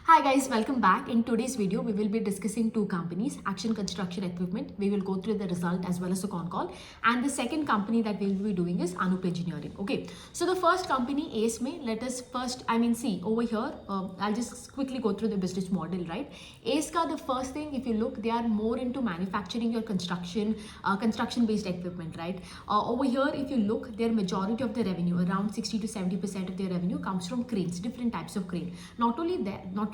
Hi guys, welcome back. In today's video, we will be discussing two companies, Action Construction Equipment. We will go through the result as well as the con call. And the second company that we will be doing is Anup Engineering. Okay, so the first company, Ace May, let us first, see over here, I'll just quickly go through the business model, right? Ace ka, the first thing, if you look, they are more into manufacturing your construction based equipment, right? Over here, if you look, their majority of the revenue, around 60 to 70% of their revenue comes from cranes, different types of crane. Not only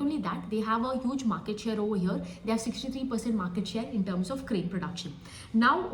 that, they have a huge market share over here. They have 63% market share in terms of crane production. Now,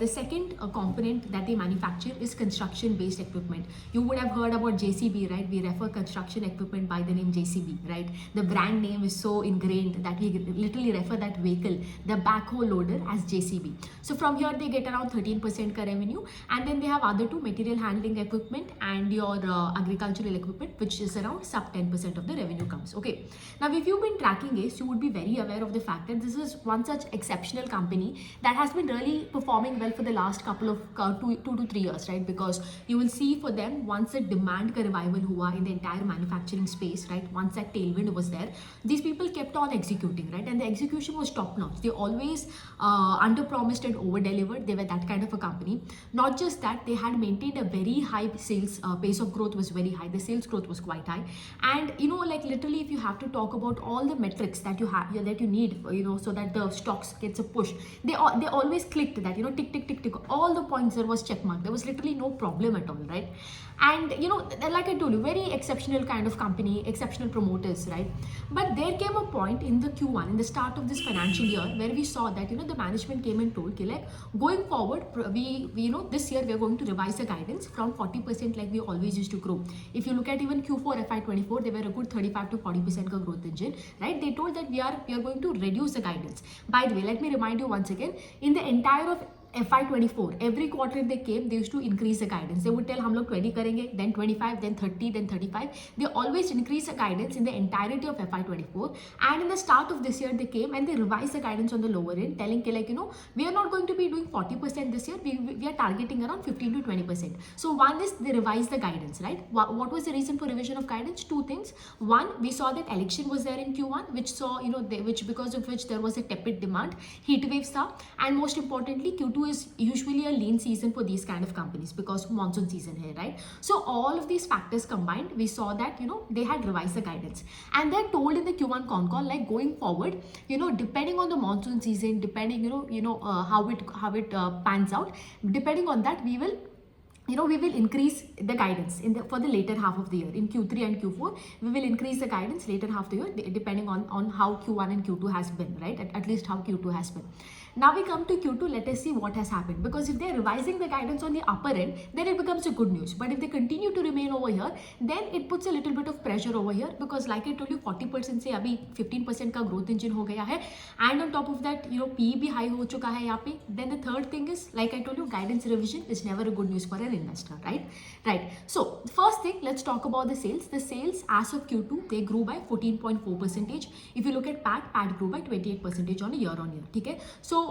the second component that they manufacture is construction-based equipment. You would have heard about JCB, right? We refer construction equipment by the name JCB, right? The brand name is so ingrained that we literally refer that vehicle, the backhoe loader, as JCB. So from here, they get around 13% revenue, and then they have other two, material handling equipment and your agricultural equipment, which is around sub 10% of the revenue comes. Okay. Now, if you've been tracking Ace, you would be very aware of the fact that this is one such exceptional company that has been really performing well for the last couple of 2 to 3 years, right? Because you will see for them, once a demand ka revival hua in the entire manufacturing space, right? Once that tailwind was there, these people kept on executing, right? And the execution was top notch. They always under promised and over delivered. They were that kind of a company. Not just that, they had maintained a very high sales pace of growth was very high. The sales growth was quite high. And like literally, if you have to talk about all the metrics that you have that you need, so that the stocks gets a push, they always clicked that, tick tick tick tick, all the points there was check mark. There was literally no problem at all, right? And like I told you, very exceptional kind of company, exceptional promoters, right? But there came a point in the Q1, in the start of this financial year, where we saw that the management came and told, like, going forward, we this year we are going to revise the guidance from 40% like we always used to grow. If you look at even Q4 FY24, they were a good 35 to 40% growth engine, right? They told that we are going to reduce the guidance. By the way, let me remind you once again, in the entire of FY24, every quarter they came, they used to increase the guidance. They would tell, हम लोग 20 करेंगे, then 25, then 30, then 35. They always increase the guidance in the entirety of FY24. And in the start of this year, they came and they revised the guidance on the lower end, telling, like, we are not going to be doing 40% this year. We are targeting around 15 to 20%. So one is they revised the guidance, right? What was the reason for revision of guidance? Two things. One, we saw that election was there in Q1, which saw, because of which there was a tepid demand, heat waves tha, and most importantly, Q2 is usually a lean season for these kind of companies because monsoon season here, right? So all of these factors combined, we saw that they had revised the guidance, and they're told in the Q1 con call, like, going forward, depending on the monsoon season, depending how it pans out, depending on that, we will increase the guidance for the later half of the year. In Q3 and Q4, we will increase the guidance later half of the year, depending on how Q1 and Q2 has been, right? At least how Q2 has been. Now we come to Q2, let us see what has happened. Because if they're revising the guidance on the upper end, then it becomes a good news. But if they continue to remain over here, then it puts a little bit of pressure over here. Because like I told you, 40% से अभी 15% का growth engine हो गया है. And on top of that, PE भी high हो चुका है यहाँ पे. Then the third thing is, like I told you, guidance revision is never a good news for an investor, right? Right. So first thing, let's talk about the sales. The sales as of Q2, they grew by 14.4%. If you look at PAT grew by 28% on a year-on-year. Okay. So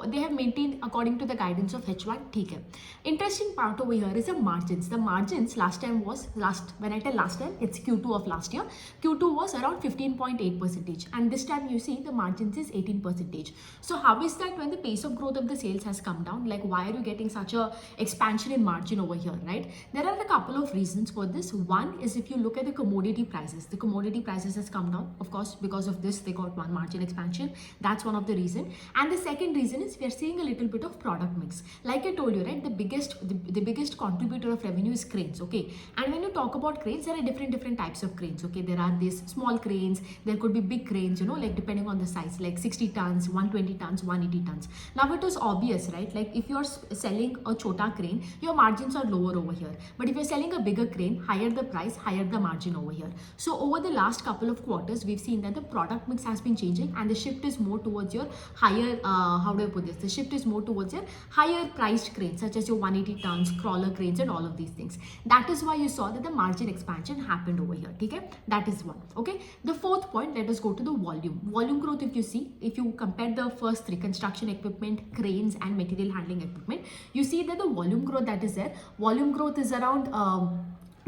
they have maintained according to the guidance of H1. Okay. Interesting part over here is the margins. The margins when I tell last time, it's Q2 of last year. Q2 was around 15.8%, and this time you see the margins is 18%. So how is that when the pace of growth of the sales has come down? Like, why are you getting such a expansion in margin over here, right? There are a couple of reasons for this. One is, if you look at the commodity prices has come down. Of course, because of this, they got one margin expansion. That's one of the reason. And the second reason is we are seeing a little bit of product mix. Like I told you, right, the biggest contributor of revenue is cranes. Okay, and when you talk about cranes, there are different types of cranes. Okay, there are these small cranes, there could be big cranes, like depending on the size, like 60 tons, 120 tons, 180 tons. Now it was obvious, right? Like, if you're selling a chota crane, your margins are lower over here. But if you're selling a bigger crane, higher the price, higher the margin over here. So over the last couple of quarters, we've seen that the product mix has been changing, and the shift is more towards your higher how do I put this? The shift is more towards your higher priced cranes, such as your 180 tons, crawler cranes, and all of these things. That is why you saw that the margin expansion happened over here. Okay, that is one. Okay, the fourth point, let us go to the volume. Volume growth, if you compare the first three, construction equipment, cranes, and material handling equipment, you see that the volume growth that is there, volume growth is around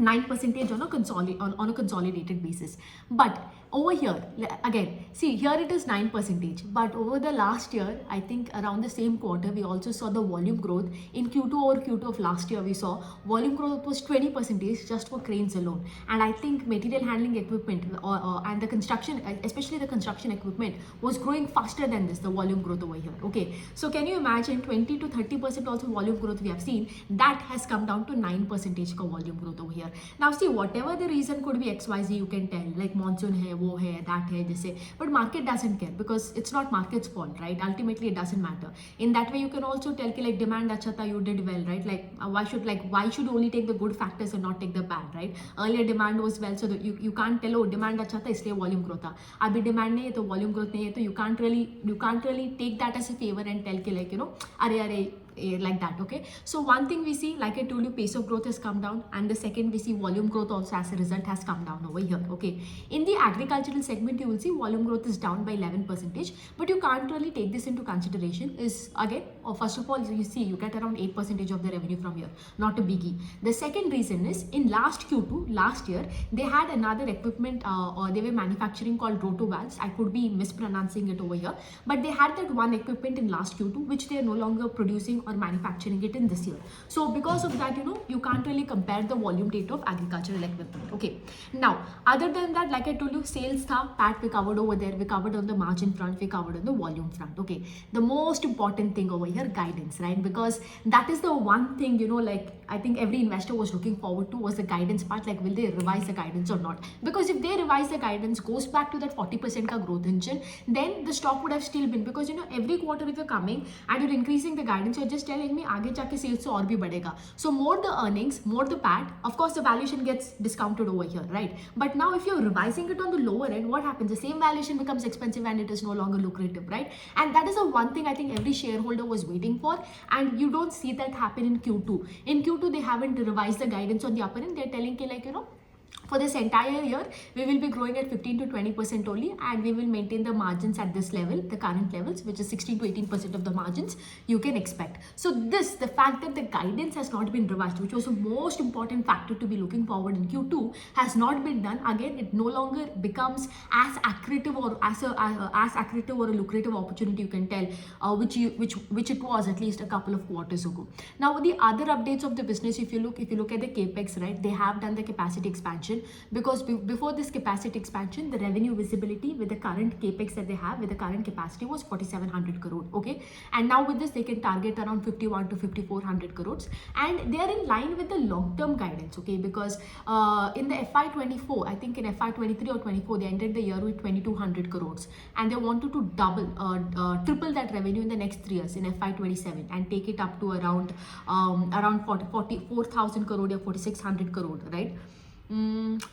9% on a consolidated basis. But over here again, see here it is 9%, but over the last year, I think around the same quarter, we also saw the volume growth. In Q2 over Q2 of last year, we saw volume growth was 20% just for cranes alone. And I think material handling equipment and the construction, especially the construction equipment, was growing faster than this, the volume growth over here. Okay, so can you imagine 20 to 30% also volume growth we have seen, that has come down to 9% का volume growth over here. Now see, whatever the reason could be XYZ, you can tell, like monsoon hai, wo hai, that hai, this hai, but market doesn't care because it's not market's fault, right? Ultimately it doesn't matter. In that way you can also tell ki like demand acha tha, you did well, right? Why should only take the good factors and not take the bad, right? Earlier demand was well, so you can't tell, oh demand acha tha isliye volume growth tha, abhi demand nahi hai to volume growth nahi hai, to you can't really take that as a favor and tell ki like, you know, are like that. Okay, so one thing we see, like I told you, pace of growth has come down, and the second we see volume growth also as a result has come down over here. Okay, in the agricultural segment you will see volume growth is down by 11%, but you can't really take this into consideration. Is again, first of all, you see you get around 8% of the revenue from here, not a biggie. The second reason is in last Q2 last year, they had another equipment or they were manufacturing called rotovalves. I could be mispronouncing it over here, but they had that one equipment in last Q2 which they are no longer producing or manufacturing it in this year. So because of that, you know, you can't really compare the volume data of agricultural equipment. Okay, now other than that, like I told you, sales tha, PAT we covered over there, we covered on the margin front, we covered on the volume front. Okay, the most important thing over here, guidance, right? Because that is the one thing, you know, like I think every investor was looking forward to, was the guidance part, like will they revise the guidance or not? Because if they revise the guidance, goes back to that 40% ka growth engine, then the stock would have still been, because you know every quarter if you're coming and you're increasing the guidance, you're just telling me आगे जाके sales और भी बढ़ेगा. So more the earnings, more the PAT, of course the valuation gets discounted over here, right? But now if you're revising it on the lower end, what happens? The same valuation becomes expensive and it is no longer lucrative, right? And that is the one thing I think every shareholder was waiting for, and you don't see that happen in Q2. In Q2 they haven't revised the guidance on the upper end. They're telling ki like, you know, for this entire year we will be growing at 15 to 20% only, and we will maintain the margins at this level, the current levels, which is 16 to 18% of the margins you can expect. So this, the fact that the guidance has not been revised, which was the most important factor to be looking forward in Q2, has not been done. Again, it no longer becomes as accretive or as accretive or a lucrative opportunity, you can tell, which it was at least a couple of quarters ago. Now the other updates of the business, if you look at the capex, right, they have done the capacity expansion, because before this capacity expansion, the revenue visibility with the current capex that they have, with the current capacity, was 4700 crore. Okay, and now with this they can target around 51 to 5400 crores, and they are in line with the long-term guidance. Okay, because in the FY24, I think in FY23 or 24, they ended the year with 2200 crores, and they wanted to triple that revenue in the next 3 years in FY27 and take it up to around 44,000 crore or 4600 crore, right?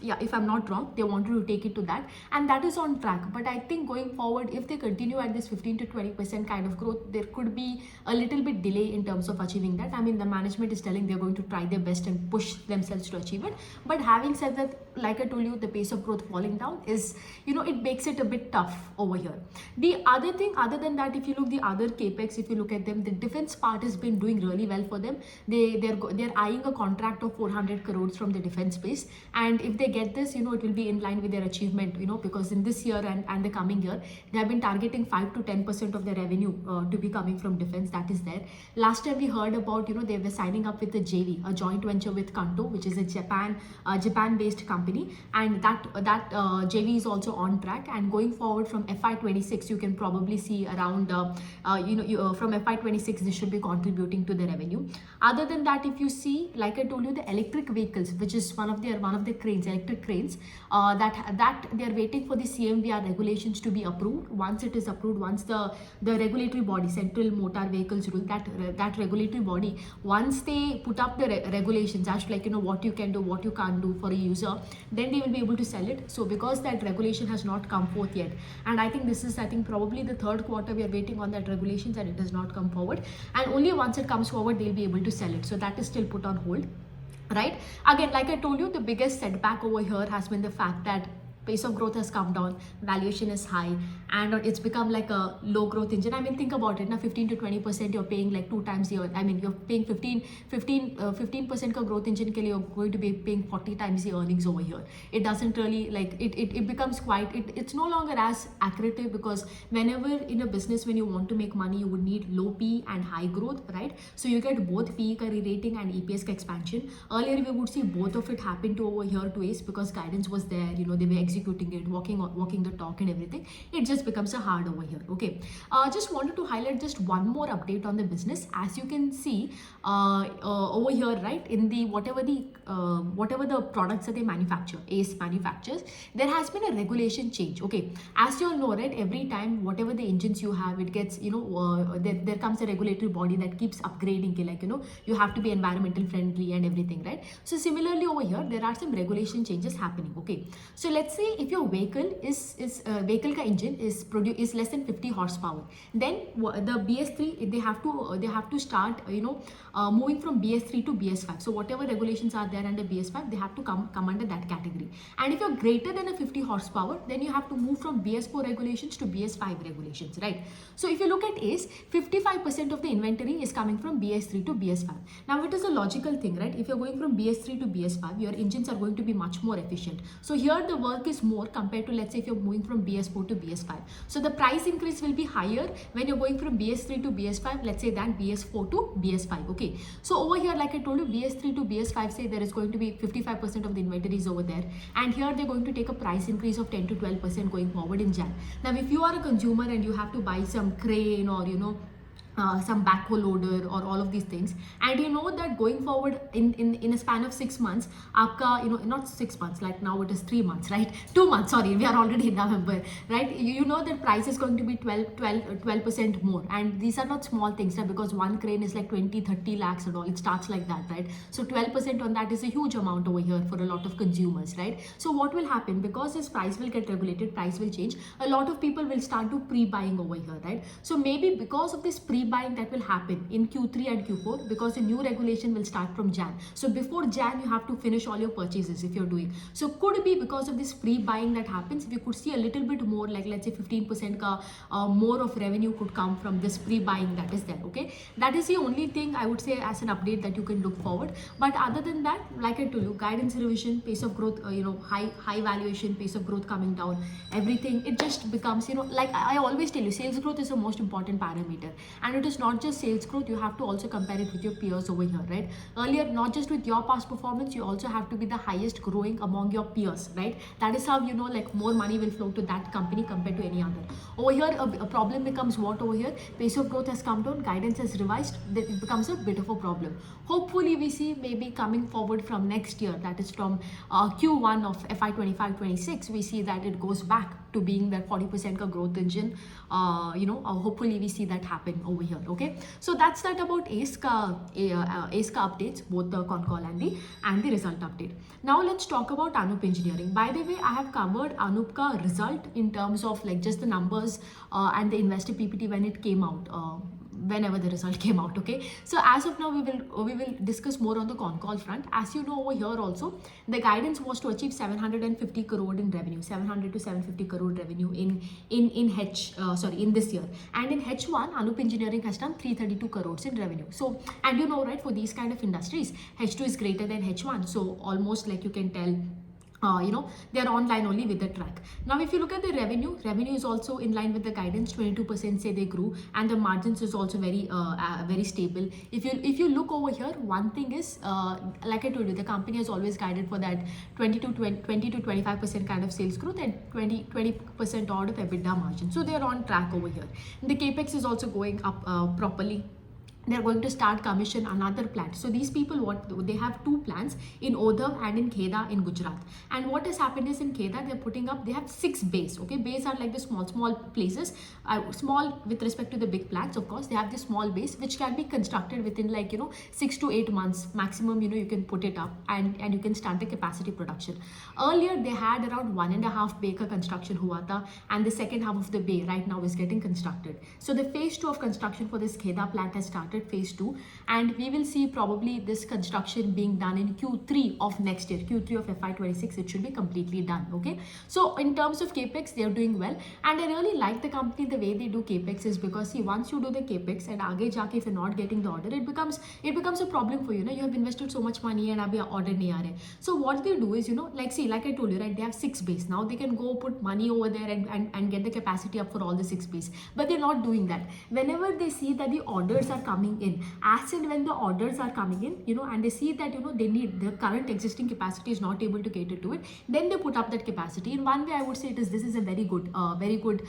Yeah, if I'm not wrong, they wanted to take it to that, and that is on track. But I think going forward, if they continue at this 15 to 20% kind of growth, there could be a little bit delay in terms of achieving that. I mean, the management is telling they're going to try their best and push themselves to achieve it. But having said that, like I told you, the pace of growth falling down is, you know, it makes it a bit tough over here. The other thing, other than that, if you look the other capex, if you look at them, the defense part has been doing really well for them. They're eyeing a contract of 400 crores from the defense space. And if they get this, you know, it will be in line with their achievement, you know, because in this year and the coming year, they have been targeting 5 to 10% of their revenue to be coming from defense. That is there. Last time we heard about, you know, they were signing up with a JV, a joint venture with Kanto, which is a Japan-based company, and that JV is also on track. And going forward from FY26, you can probably see around, from FY26, this should be contributing to the revenue. Other than that, if you see, like I told you, the electric vehicles, which is one of the cranes, electric cranes, that they are waiting for the CMVR regulations to be approved. Once it is approved, once the regulatory body, Central Motor Vehicles Rule, that regulatory body, once they put up the regulations as like, you know, what you can do, what you can't do for a user, then they will be able to sell it. So because that regulation has not come forth yet, and I think this is, I think probably the third quarter we are waiting on that regulations, and it has not come forward, and only once it comes forward they'll be able to sell it. So that is still put on hold. Right, again, like I told you, the biggest setback over here has been the fact that pace of growth has come down, valuation is high, and it's become like a low growth engine. I mean, think about it now, 15 to 20% you're paying like 2 times a year. I mean, you're paying 15% ka growth engine ke liye, you're going to be paying 40 times the earnings over here. It doesn't really like it becomes quite it's no longer as accurate, because whenever in a business when you want to make money, you would need low P and high growth, right? So you get both PE ka re-rating and EPS ka expansion. Earlier we would see both of it happen to over here to ACE, because guidance was there, you know, they were executing it, walking the talk and everything. It just becomes a hard over here. Okay, just wanted to highlight just one more update on the business. As you can see over here, right, in the whatever the products that they manufacture, ACE manufactures, there has been a regulation change. Okay, as you all know, right, every time whatever the engines you have, it gets, you know, there comes a regulatory body that keeps upgrading, like, you know, you have to be environmental friendly and everything, right? So similarly over here, there are some regulation changes happening. Okay, so let's say if your vehicle is vehicle ka engine is less than 50 horsepower, then the BS3 they have to start, you know, moving from BS3 to BS5. So whatever regulations are there under BS5, they have to come under that category. And if you're greater than a 50 horsepower, then you have to move from BS4 regulations to BS5 regulations, right? So if you look at ACE, 55% of the inventory is coming from BS3 to BS5. Now it is a logical thing, right? If you're going from BS3 to BS5, your engines are going to be much more efficient. So here the work is more compared to, let's say, if you're moving from BS4 to BS5. So the price increase will be higher when you're going from BS3 to BS5, let's say, than BS4 to BS5. Okay, so over here, like I told you, BS3 to BS5, say there is going to be 55% of the inventory is over there, and here they're going to take a price increase of 10 to 12% going forward in Jan. Now if you are a consumer and you have to buy some crane or, you know, some backhoe loader or all of these things, and you know that going forward in a span of 6 months, aapka, you know, not 6 months, like now it is 3 months, right? 2 months, sorry, we are already in November, right? You know that price is going to be 12% more, and these are not small things, right? Because one crane is like 20-30 lakhs and all, it starts like that, right? So 12% on that is a huge amount over here for a lot of consumers, right? So what will happen, because this price will get regulated, price will change, a lot of people will start to pre-buying over here, right? So maybe because of this pre-buying that will happen in Q3 and Q4, because the new regulation will start from Jan. So before Jan, you have to finish all your purchases if you're doing. So could be because of this pre-buying that happens, we could see a little bit more, like let's say 15% ka, more of revenue could come from this pre-buying that is there. Okay, that is the only thing I would say as an update that you can look forward. But other than that, like I told you, guidance revision, pace of growth, you know, high valuation, pace of growth coming down, everything, it just becomes, you know, like I always tell you, sales growth is the most important parameter. And it is not just sales growth, you have to also compare it with your peers over here, right? Earlier, not just with your past performance, you also have to be the highest growing among your peers, right? That is how, you know, like more money will flow to that company compared to any other. Over here, a problem becomes what over here? Pace of growth has come down, guidance has revised, then it becomes a bit of a problem. Hopefully, we see maybe coming forward from next year, that is from Q1 of FY 25-26, we see that it goes back to being that 40% ka growth engine. Hopefully we see that happen over here. Okay, so that's that about ACE ka updates, both the con call and the result update. Now let's talk about Anup Engineering. By the way, I have covered Anup ka result in terms of like just the numbers and the investor PPT when it came out. Whenever the result came out. Okay, so as of now we will discuss more on the con call front. As you know, over here also the guidance was to achieve 750 crore in revenue, 700 to 750 crore revenue in this year, and in H1 Anup Engineering has done 332 crores in revenue. So, and you know, right, for these kind of industries, H2 is greater than H1, so almost like you can tell they're online only with the track. Now if you look at the revenue is also in line with the guidance, 22% say they grew, and the margins is also very stable. If you look over here, one thing is like I told you, the company has always guided for that 20 to 25% kind of sales growth and 20% odd of EBITDA margin, so they're on track over here. The capex is also going up properly. They're going to start commission another plant. So these people, they have two plants in Odhav and in Kheda in Gujarat. And what has happened is in Kheda, they have 6 bays. Okay, bays are like the small places, small with respect to the big plants. Of course, they have the small base which can be constructed within 6 to 8 months maximum. You can put it up and you can start the capacity production. Earlier they had around 1.5 bay ka construction hua tha, and the second half of the bay right now is getting constructed. So the phase 2 of construction for this Kheda plant has started. started phase 2, and we will see probably this construction being done in Q3 of next year, Q3 of FY26. It should be completely done. Okay, so in terms of capex, they are doing well, and I really like the company the way they do capex is because see, once you do the capex and aage jaake if you're not getting the order, it becomes a problem for you. You have invested so much money and abhi order nahi aa rahe. So what they do is, like see, like I told you, right, they have 6 bays. Now they can go put money over there and get the capacity up for all the 6 bays, but they're not doing that. Whenever they see that the orders are coming in, as and when the orders are coming in, and they see that they need the current existing capacity is not able to cater to it, then they put up that capacity. In one way I would say this is a very good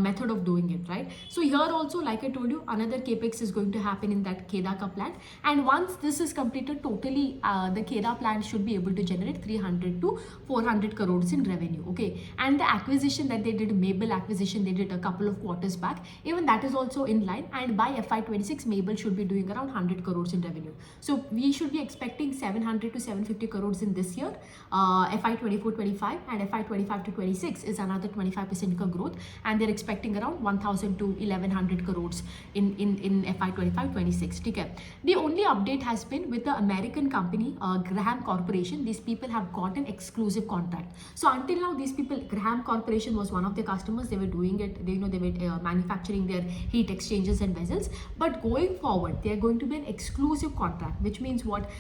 method of doing it, right? So here also, like I told you, another capex is going to happen in that Kedah ka plant, and once this is completed totally, the Kedah plant should be able to generate 300 to 400 crores in revenue. Okay, and the acquisition that they did, Mabel acquisition they did a couple of quarters back, even that is also in line, and by FY26 Mabel should be doing around 100 crores in revenue. So we should be expecting 700 to 750 crores in this year, FY24-25, and FY25 to 26 is another 25% ka growth, and they're expecting around 1000 to 1100 crores in FY25-26. Okay. The only update has been with the American company Graham Corporation. These people have got an exclusive contract. So until now, these people, Graham Corporation was one of their customers. They were doing it, they were manufacturing their heat exchangers and vessels, but going forward they are going to be an exclusive contract, which means what,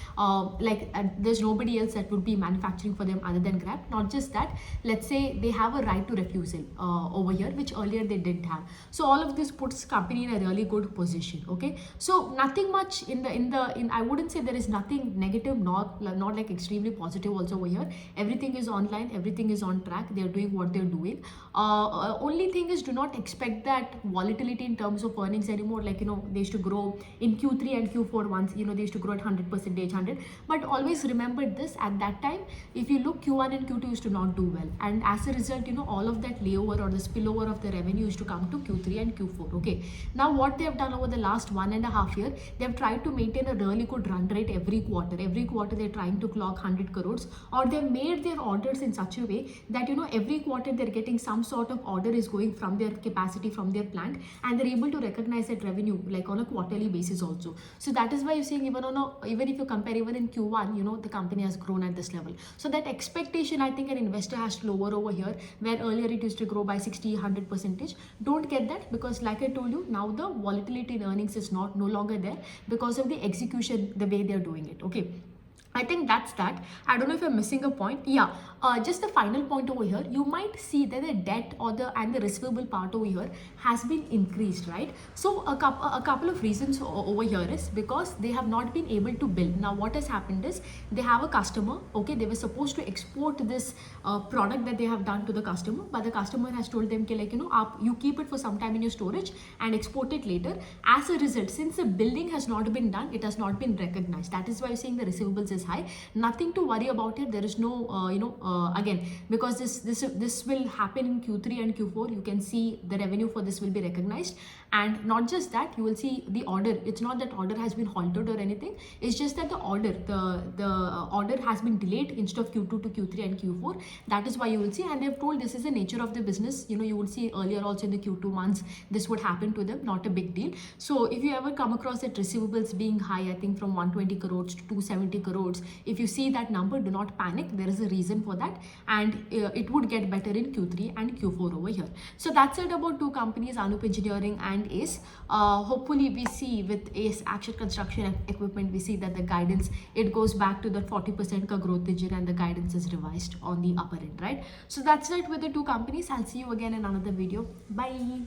there's nobody else that would be manufacturing for them other than Graham. Not just that, let's say they have a right to refusal over here, which earlier they didn't have. So all of this puts company in a really good position. Okay, so nothing much in I wouldn't say there is nothing negative, not like extremely positive also over here. Everything is online, everything is on track, they're doing what they're doing. Only thing is, do not expect that volatility in terms of earnings anymore. Like, they used to grow in Q3 and Q4 once, they used to grow at 100%, but always remember this, at that time, if you look, Q1 and Q2 used to not do well, and as a result, all of that layover or the spillover of the revenue used to come to Q3 and Q4. Okay, now what they have done over the last 1.5 years, they have tried to maintain a really good run rate every quarter. Every quarter they're trying to clock 100 crores, or they've made their orders in such a way that every quarter they're getting some sort of order is going from their capacity, from their plant, and they're able to recognize that revenue like on a quarterly basis also. So that is why you're seeing even if you compare even in Q1, the company has grown at this level. So that expectation, I think an investor has to lower over here, where earlier it used to grow by 60-100%. Don't get that, because like I told you, now the volatility in earnings is no longer there because of the execution, the way they're doing it. Okay, I think that's that. I don't know if I'm missing a point. Yeah, just the final point over here, you might see that the debt and the receivable part over here has been increased, right? So a couple of reasons over here is because they have not been able to bill. Now what has happened is, they have a customer. Okay, they were supposed to export this product that they have done to the customer, but the customer has told them, you keep it for some time in your storage and export it later. As a result, since the billing has not been done, it has not been recognized. That is why you're seeing the receivables is high. Nothing to worry about it. There is no again, because this will happen in Q3 and Q4. You can see the revenue for this will be recognized, and not just that, you will see the order. It's not that order has been halted or anything. It's just that the order has been delayed instead of Q2 to Q3 and Q4. That is why you will see, and they've told this is the nature of the business. You will see earlier also in the Q2 months this would happen to them. Not a big deal. So if you ever come across that receivables being high, I think from 120 crores to 270 crores, if you see that number, do not panic. There is a reason for that, and it would get better in Q3 and Q4 over here. So that's it about two companies, Anup Engineering and ACE. Hopefully we see with ACE Action Construction Equipment, we see that the guidance, it goes back to the 40% ka growth digit, and the guidance is revised on the upper end, right? So that's it with the two companies. I'll see you again in another video. Bye.